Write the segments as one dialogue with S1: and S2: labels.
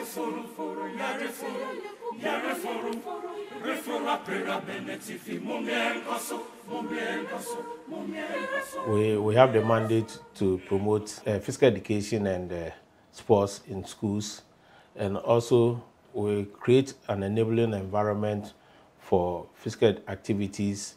S1: We have the mandate to promote physical education and sports in schools, and also we create an enabling environment for physical activities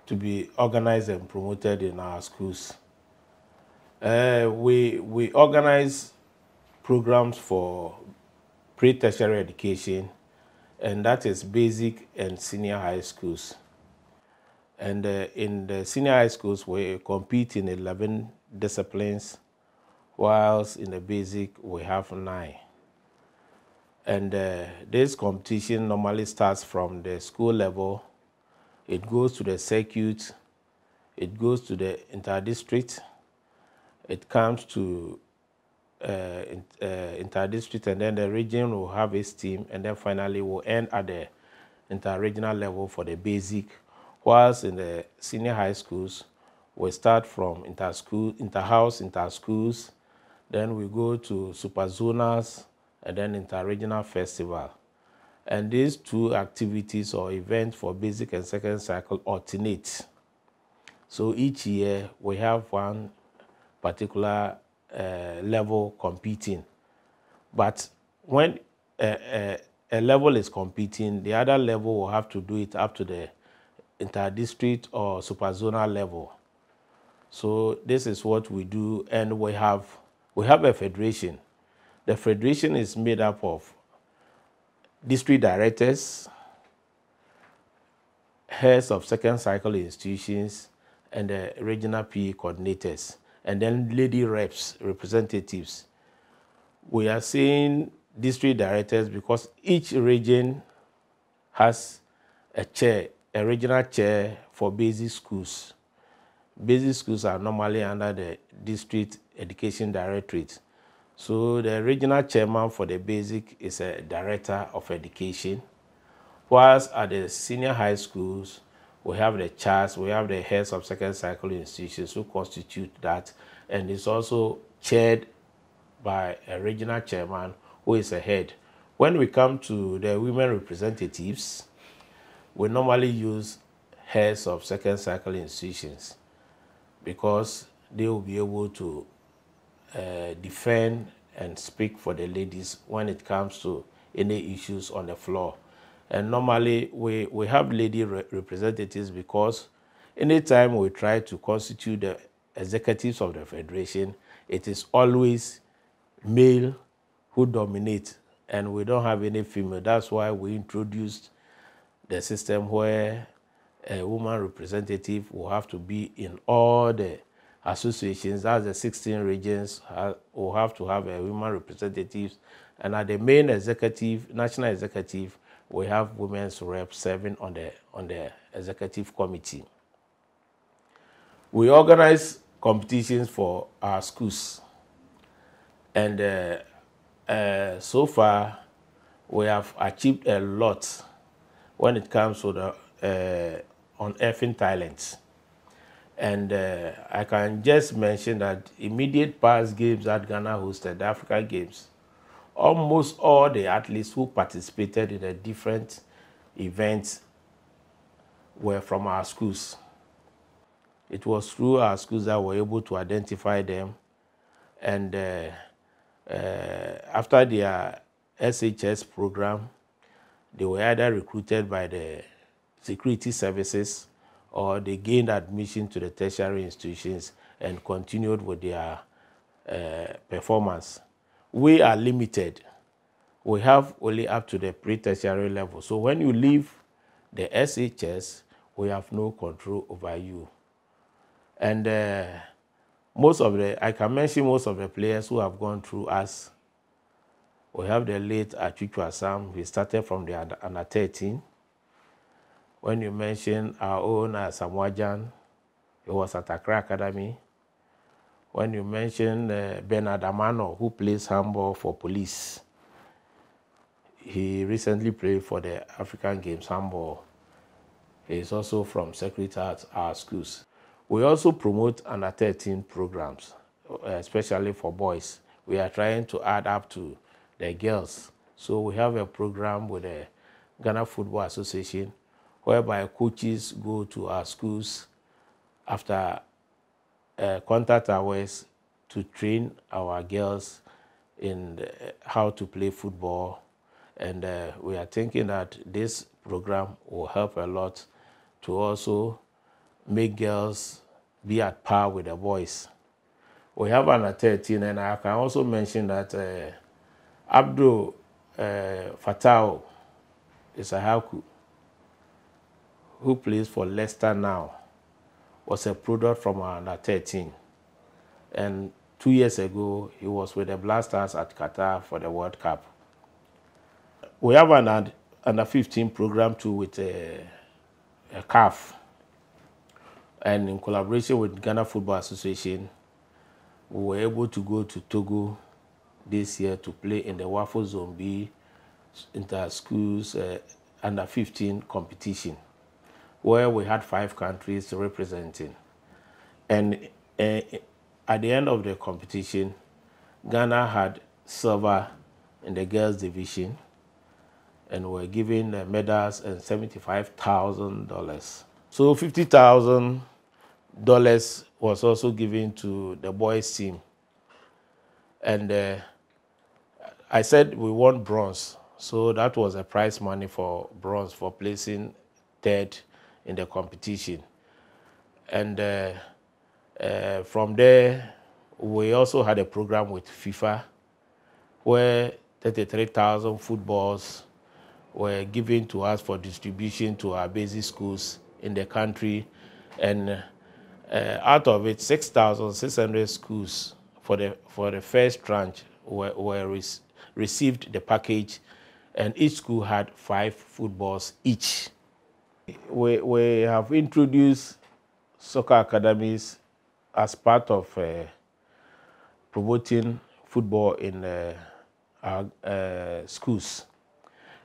S1: to be organized and promoted in our schools. We organize programs for pre-tertiary education, and that is basic and senior high schools. And in the senior high schools, we compete in 11 disciplines, whilst in the basic, we have 9. And this competition normally starts from the school level. It goes to the circuit, it goes to the inter-district, it comes to inter-district, and then the region will have its team, and then finally will end at the inter-regional level for the basic. Whilst in the senior high schools, we start from inter-house, inter-schools, then we go to super-zonals, and then inter-regional festival. And these 2 activities or events for basic and second cycle alternate. So each year we have one particular level competing. But when a level is competing, the other level will have to do it up to the inter-district or super-zonal level. So this is what we do, and we have a federation. The federation is made up of district directors, heads of second cycle institutions, and the regional PE coordinators, and then lady reps, representatives. We are saying district directors because each region has a chair, a regional chair for basic schools. Basic schools are normally under the district education directorate. So the regional chairman for the basic is a director of education. Whilst at the senior high schools, we have the CHAS, we have the heads of second cycle institutions who constitute that, and it's also chaired by a regional chairman who is a head. When we come to the women representatives, we normally use heads of second cycle institutions because they will be able to defend and speak for the ladies when it comes to any issues on the floor. And normally we have lady representatives because anytime we try to constitute the executives of the federation, it is always male who dominate, and we don't have any female. That's why we introduced the system where a woman representative will have to be in all the associations. That's the 16 regions will have to have a woman representative, and at the main executive, national executive, we have women's reps serving on the executive committee. We organize competitions for our schools, and so far we have achieved a lot when it comes to the unearthing talents. And I can just mention that immediate past games that Ghana hosted, the African Games, almost all the athletes who participated in the different events were from our schools. It was through our schools that we were able to identify them, and after their SHS program, they were either recruited by the security services or they gained admission to the tertiary institutions and continued with their performance. We are limited. We have only up to the pre-tertiary level. So when you leave the SHS, we have no control over you. And I can mention most of the players who have gone through us. We have the late Achichu Assam. We started from the under 13. When you mention our own Samuajan, he was at Accra Academy. When you mention Bernard Amano, who plays handball for Police, he recently played for the African Games handball. He is also from Secretariat at our schools. We also promote under 13 programs, especially for boys. We are trying to add up to the girls. So we have a program with the Ghana Football Association whereby coaches go to our schools after contact hours to train our girls in how to play football. And we are thinking that this program will help a lot to also make girls be at par with the boys. We have under 13, and I can also mention that Abdul Fatau Isahaku, who plays for Leicester now, was a product from our under 13. And 2 years ago, he was with the Black Stars at Qatar for the World Cup. We have an under 15 program too with a CAF. And in collaboration with Ghana Football Association, we were able to go to Togo this year to play in the Waffle Zone B inter-schools under 15 competition, where we had 5 countries representing. And at the end of the competition, Ghana had silver in the girls division and were given medals and $75,000. So $50,000 was also given to the boys team. And I said we won bronze. So that was a prize money for bronze for placing 3rd in the competition. And from there, we also had a program with FIFA where 33,000 footballs were given to us for distribution to our basic schools in the country. And out of it, 6,600 schools for the first tranche received the package, and each school had 5 footballs each. We have introduced soccer academies as part of promoting football in our schools.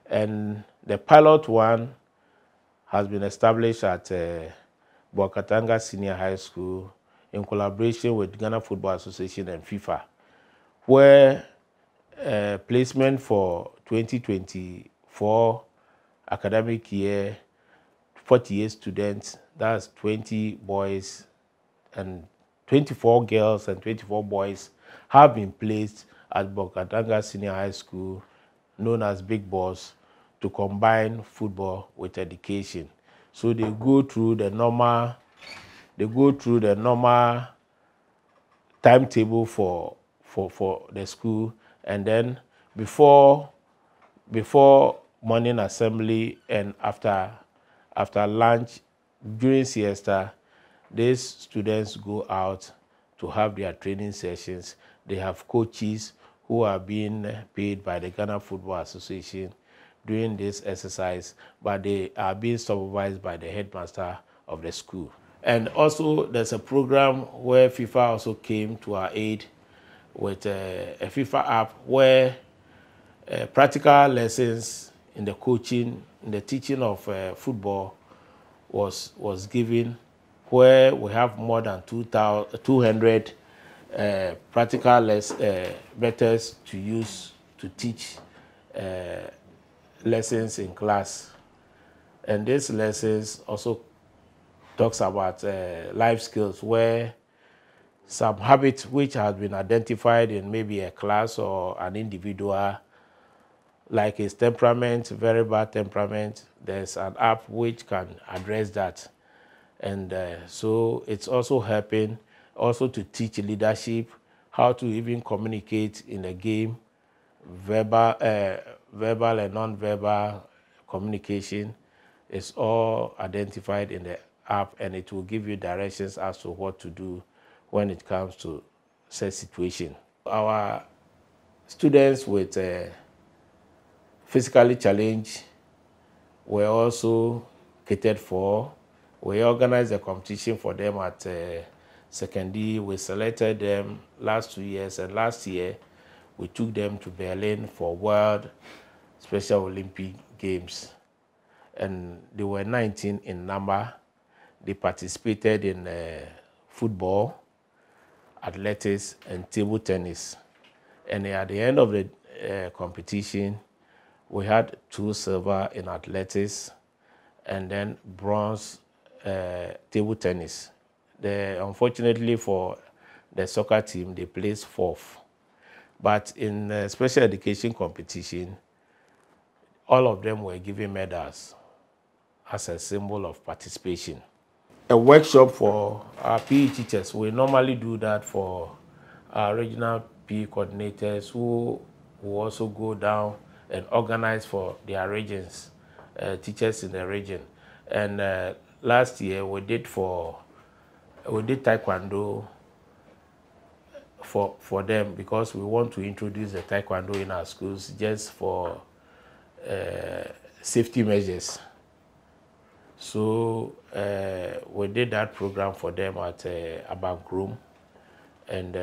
S1: And the pilot one has been established at Bokatanga Senior High School in collaboration with Ghana Football Association and FIFA, where placement for 2024 academic year, 48 students, that's 20 boys and 24 girls and 24 boys, have been placed at Bokatanga Senior High School, known as Big Boss, to combine football with education. So they go through the normal timetable for the school, and then before morning assembly and after lunch, during siesta, these students go out to have their training sessions. They have coaches who are being paid by the Ghana Football Association doing this exercise, but they are being supervised by the headmaster of the school. And also there's a program where FIFA also came to our aid with a FIFA app where practical lessons in the coaching, in the teaching of football was given, where we have more than 200 practical methods to use to teach lessons in class. And these lessons also talks about life skills, where some habits which have been identified in maybe a class or an individual, like his temperament, very bad temperament, there's an app which can address that. And so it's also helping also to teach leadership, how to even communicate in a game, verbal and non-verbal communication is all identified in the app, and it will give you directions as to what to do when it comes to such situation. Our students with physically challenged were also catered for. We organized a competition for them at Secondary. We selected them last 2 years, and last year we took them to Berlin for World Special Olympic Games. And they were 19 in number. They participated in football, athletics, and table tennis. And at the end of competition. We had 2 silver in athletics, and then bronze table tennis. Unfortunately for the soccer team, they placed 4th. But in special education competition, all of them were given medals as a symbol of participation. A workshop for our PE teachers. We normally do that for our regional PE coordinators who will also go down and organize for their regions, teachers in the region. And last year we did taekwondo for them because we want to introduce the taekwondo in our schools just for safety measures. So we did that program for them at Abankrum, and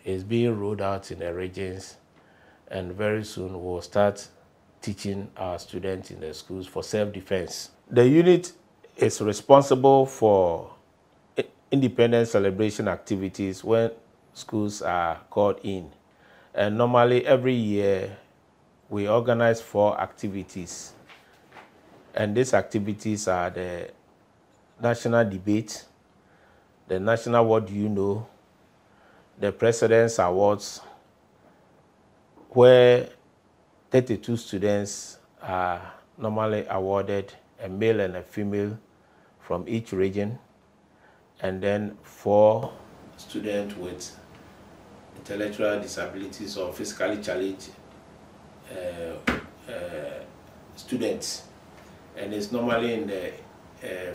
S1: it's being rolled out in the regions, and very soon we'll start teaching our students in the schools for self-defense. The unit is responsible for independence celebration activities when schools are called in. And normally every year we organize 4 activities. And these activities are the national debate, the national What Do You Know, the President's Awards, where 32 students are normally awarded, a male and a female from each region, and then 4 students with intellectual disabilities or physically challenged students. And it's normally in the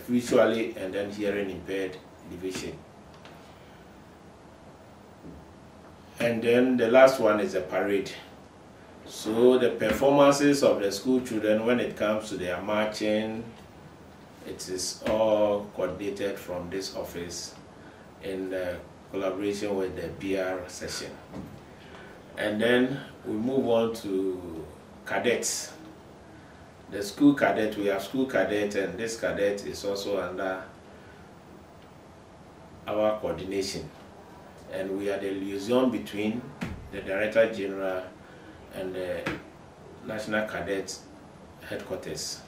S1: visually and then hearing impaired division. And then the last one is a parade. So the performances of the school children when it comes to their marching, it is all coordinated from this office in collaboration with the PR session. And then we move on to cadets. The school cadet, we have school cadet, and this cadet is also under our coordination. And we are the liaison between the Director General and the National Cadet Headquarters,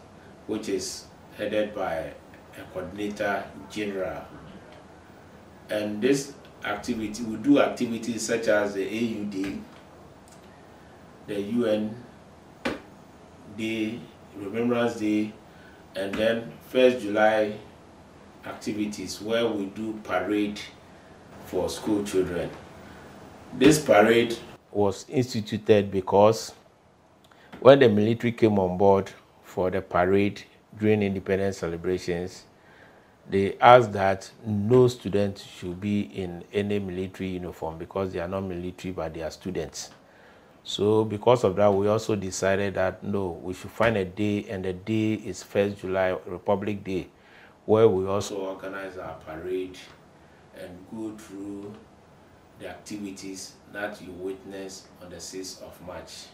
S1: which is headed by a Coordinator General. And this activity, we do activities such as the AUD, the UN Day, Remembrance Day, and then 1st July activities where we do parade for school children. This parade was instituted because when the military came on board for the parade during independence celebrations, they asked that no student should be in any military uniform because they are not military but they are students. So because of that, we also decided that no, we should find a day, and the day is 1st July, Republic Day, where we also organize our parade and go through the activities that you witness on the 6th of March.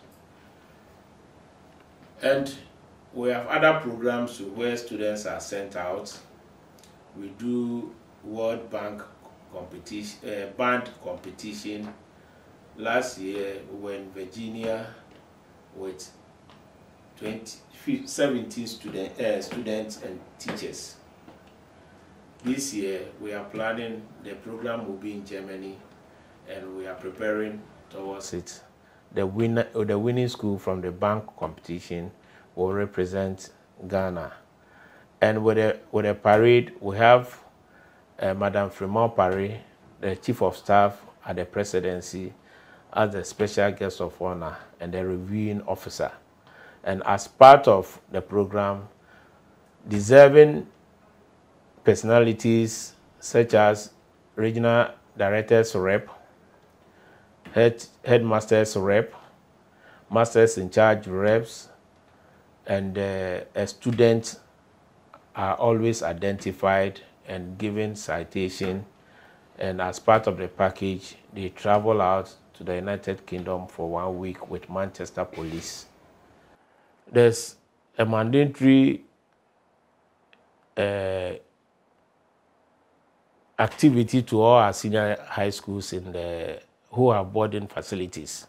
S1: And we have other programs where students are sent out. We do World Bank competition, band competition. Last year we were in Virginia with 17 students and teachers. This year we are planning, the program will be in Germany, and we are preparing towards it. The winning school from the bank competition will represent Ghana. And with a parade, we have Madame Fremont Paré, the Chief of Staff at the Presidency, as the special guest of honor and the reviewing officer. And as part of the program, deserving personalities such as regional directors rep, headmasters rep, masters in charge reps, and a student are always identified and given citation. And as part of the package, they travel out to the United Kingdom for 1 week with Manchester Police. There's a mandatory activity to all our senior high schools who have boarding facilities.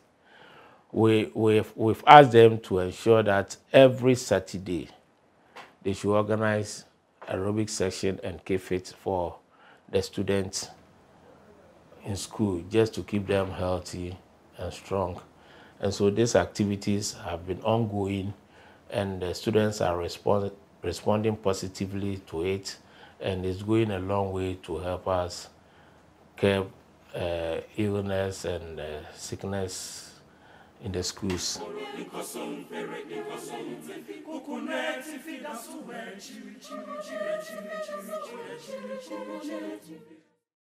S1: we've asked them to ensure that every Saturday they should organize aerobic session and K-Fit for the students in school, just to keep them healthy and strong. And so these activities have been ongoing, and the students are responding positively to it, and it's going a long way to help us curb illness and sickness in the schools.